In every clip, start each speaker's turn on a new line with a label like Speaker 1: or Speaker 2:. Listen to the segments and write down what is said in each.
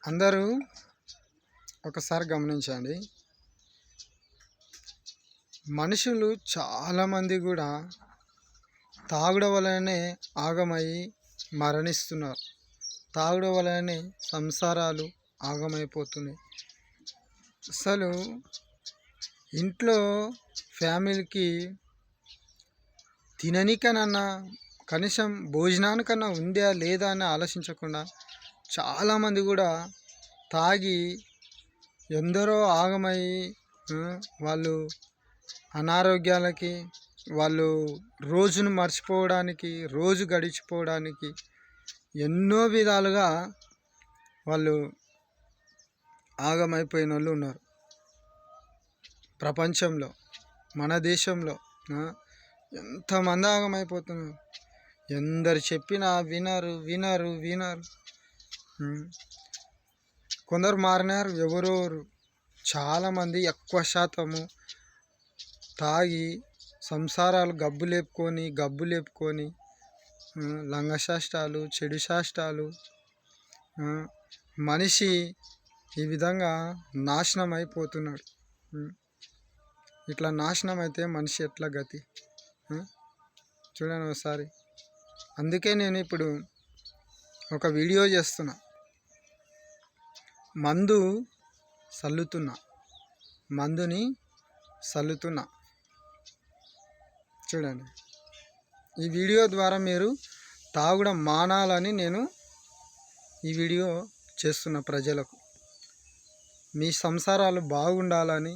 Speaker 1: అందరూ ఒకసారి గమనించండి. మనుషులు చాలామంది కూడా తాగుడు వలనే ఆగమయ్యి మరణిస్తున్నారు. తాగుడు వలనే సంసారాలు ఆగమైపోతున్నాయి. అసలు ఇంట్లో ఫ్యామిలీకి తిననీకనన్నా కనీసం భోజనానికన్నా ఉందా లేదా అని ఆలోచించకుండా చాలామంది కూడా తాగి ఎందరో ఆగమయ్యి వాళ్ళు అనారోగ్యాలకి, వాళ్ళు రోజును మర్చిపోవడానికి, రోజు గడిచిపోవడానికి ఎన్నో విధాలుగా వాళ్ళు ఆగమైపోయిన వాళ్ళు ఉన్నారు. ప్రపంచంలో మన దేశంలో ఎంతమంది ఆగమైపోతున్నారు. ఎందరు చెప్పినా వినరు వినరు వినరు. కొందరు మారినారు, ఎవరెవరు చాలామంది ఎక్కువ శాతము తాగి సంసారాలు గబ్బు లేపుకొని లంగశాస్త్రాలు, చెడు శాస్త్రాలు, మనిషి ఈ విధంగా నాశనం అయిపోతున్నాడు. ఇట్లా నాశనం అయితే మనిషి ఎట్లా గతి చూడండి ఒకసారి. అందుకే నేను ఇప్పుడు ఒక వీడియో చేస్తున్నా. మందుని సల్లుతున్నా చూడండి. ఈ వీడియో ద్వారా మీరు తాగడం మానాలని నేను ఈ వీడియో చేస్తున్న ప్రజలకు. మీ సంసారాలు బాగుండాలని,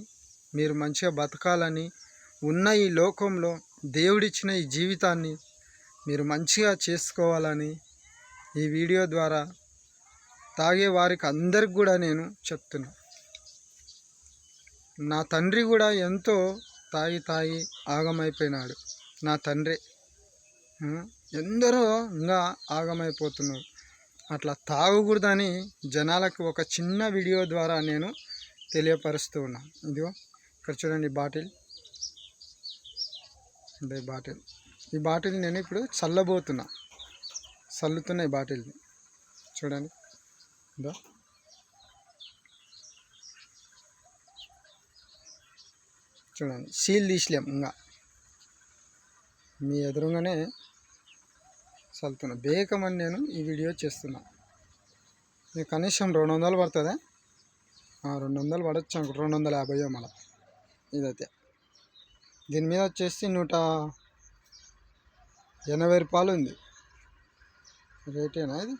Speaker 1: మీరు మంచిగా బతకాలని, ఉన్న ఈ లోకంలో దేవుడిచ్చిన ఈ జీవితాన్ని మీరు మంచిగా చేసుకోవాలని ఈ వీడియో ద్వారా తాగే వారికి అందరికి కూడా నేను చెప్తున్నా. నా తండ్రి కూడా ఎంతో తాగి ఆగమైపోయినాడు. నా తండ్రి ఎందరో ఇంకా ఆగమైపోతున్నారు. అట్లా తాగకూడదని జనాలకు ఒక చిన్న వీడియో ద్వారా నేను తెలియపరుస్తూ ఉన్నాను. ఇదిగో ఇక్కడ చూడండి బాటిల్. అదే బాటిల్. ఈ బాటిల్ నేను ఇప్పుడు చల్లుతున్నా ఈ బాటిల్ని చూడండి. ఇదో చూడండి, సీల్ తీసలేం ఇంకా మీ ఎదురుగానే చల్లుతున్నా. బేకమని నేను ఈ వీడియో చేస్తున్నా. మీకు కనీసం 200 పడుతుందా? 200 పడవచ్చు అనుకో, 250 మళ్ళీ. ఇదైతే దీని మీద వచ్చేసి 180 రూపాయలు ఉంది రేటేనా. ఇది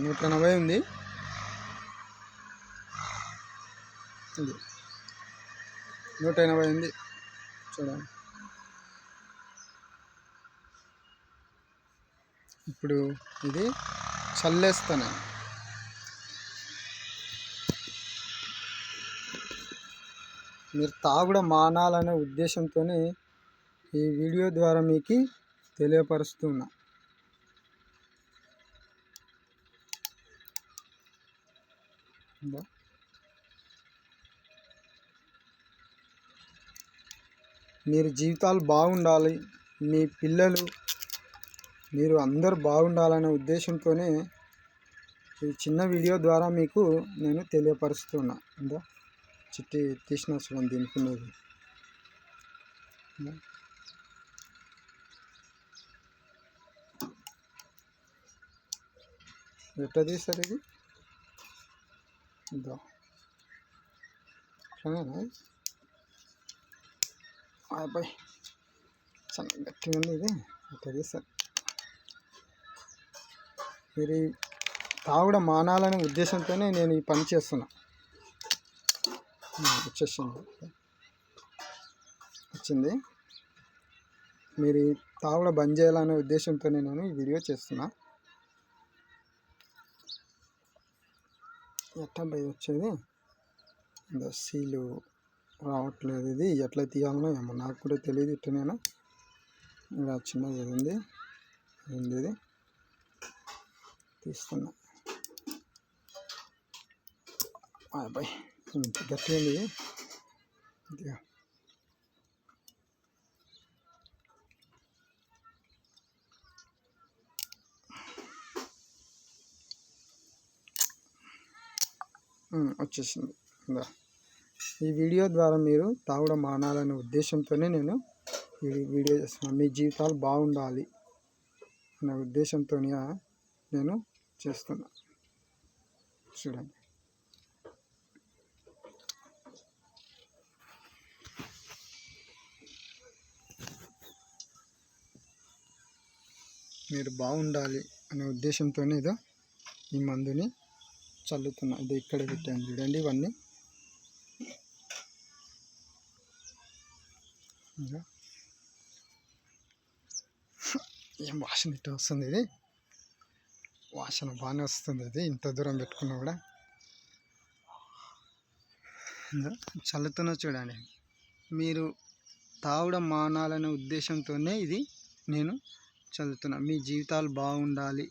Speaker 1: 180 ఉంది. ఇది 180 ఉంది చూడండి. ఇప్పుడు ఇది చల్లేస్తాను. మీరు తాగడం మానాలనే ఉద్దేశంతోనే ఈ వీడియో ద్వారా మీకు తెలియపరుస్తున్నా. మీరు జీవితాలు బాగుండాలి, మీ పిల్లలు మీరు అందరూ బాగుండాలనే ఉద్దేశంతోనే ఈ చిన్న వీడియో ద్వారా మీకు నేను తెలియపరుస్తున్నా. ఇందా చిట్టి తీసిన చూడండి దీనికి. ఎట్లా తీస్తారు ఇది? ఇద్దా అబ్బాయి గట్టిగా ఉంది. ఇది ఎట్లా తీస్తారు? మీరు తాగడం మానాలనే ఉద్దేశంతోనే నేను ఈ పని చేస్తున్నా. వచ్చింది. మీరు తాగడం బంద్ చేయాలనే ఉద్దేశంతోనే నేను ఈ వీడియో చేస్తున్నా. ఎట్లా భయ వచ్చేది? సీలు రావట్లేదు. ఇది ఎట్లా తీయాలనో ఏమో నాకు కూడా తెలియదు. ఇట్లా ఇలా చిన్నది ఉంది, ఇది తీస్తున్నా. అబ్బాయి ఇంత గట్టిగా ఉంది. ఇదిగా వచ్చేసింది. ఈ వీడియో ద్వారా మీరు తాగడం మానాలనే ఉద్దేశంతోనే నేను ఈ వీడియో చేస్తున్నాను. మీ జీవితాలు బాగుండాలి అనే ఉద్దేశంతో నేను చేస్తున్నా. చూడండి, మీరు బాగుండాలి అనే ఉద్దేశంతో ఏదో ఈ మందుని చల్లుతున్నా. ఇది ఇక్కడ పెట్టాను చూడండి. ఇవన్నీ ఏం వాసన ఇట్లా వస్తుంది. ఇది వాసన బాగానే వస్తుంది. అది ఇంత దూరం పెట్టుకున్నా కూడా చల్లుతున్నా. చూడండి, మీరు తాగడం మానాలనే ఉద్దేశంతోనే ఇది నేను చదువుతున్నా. మీ జీవితాలు బాగుండాలి.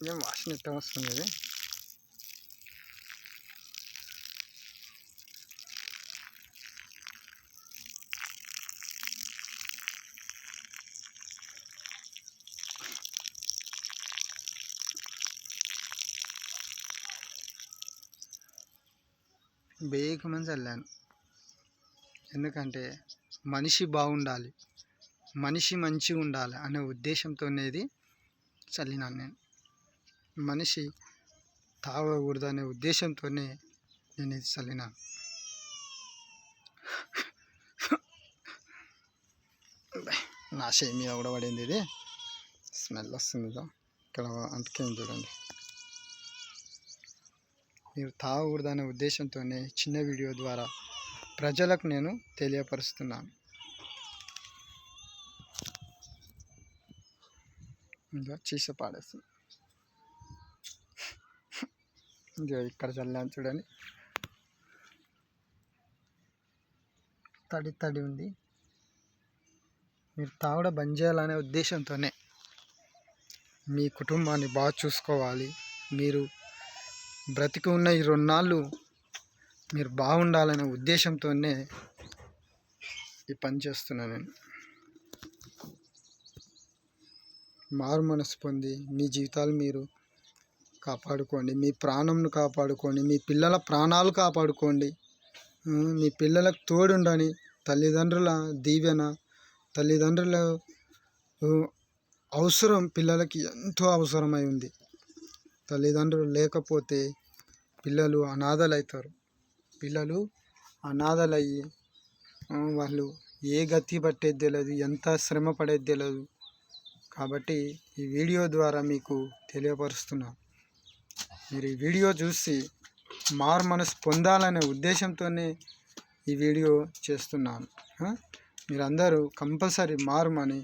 Speaker 1: ఏం వాసన ఎట్లా వస్తుంది. ఇది బేగమని చల్లాను. ఎందుకంటే మనిషి బాగుండాలి, మనిషి మంచిగా ఉండాలి అనే ఉద్దేశంతోనేది చల్లినాను. నేను మనిషి తాగకూడదు అనే ఉద్దేశంతోనే నేను ఇది చల్లినాను. నా చేయి మీద కూడా పడింది. ఇది స్మెల్ వస్తుంది. ఇక్కడ అంటుకేం చూడండి. మీరు తాగకూడదు అనే ఉద్దేశంతోనే చిన్న వీడియో ద్వారా ప్రజలకు నేను తెలియపరుస్తున్నాను. ఇంకా చీస పాడేస్తుంది. ఇంకా ఇక్కడ చల్లాను చూడండి. తడి తడి ఉంది. మీరు తాగడం బంద్ చేయాలనే ఉద్దేశంతోనే, మీ కుటుంబాన్ని బాగా చూసుకోవాలి, మీరు బ్రతికి ఉన్న ఈ 2 నాళ్ళు మీరు బాగుండాలనే ఉద్దేశంతోనే ఈ పని చేస్తున్నాను నేను. మారు మనసు పొంది మీ జీవితాలు మీరు కాపాడుకోండి, మీ ప్రాణంను కాపాడుకోండి, మీ పిల్లల ప్రాణాలు కాపాడుకోండి. మీ పిల్లలకు తోడుండని తల్లిదండ్రుల దీవెన, తల్లిదండ్రుల అవసరం పిల్లలకి ఎంతో అవసరమై ఉంది. తల్లిదండ్రులు లేకపోతే పిల్లలు అనాథలవుతారు. పిల్లలు అనాథలయ్యి వాళ్ళు ఏ గతి పట్టేది తెలియదు, ఎంత శ్రమ పడేది తెలియదు. కాబట్టి ఈ వీడియో ద్వారా మీకు తెలియపరుస్తున్నా. మీరు ఈ వీడియో చూసి మారు మనసు పొందాలనే ఉద్దేశంతోనే ఈ వీడియో చేస్తున్నాను. మీరందరూ కంపల్సరీ మారమని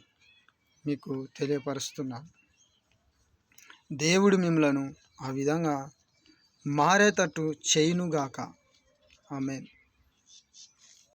Speaker 1: మీకు తెలియపరుస్తున్నాను. దేవుడు మిమ్మలను ఆ విధంగా మారేటట్టు చేయునుగాక. ఆమేన్.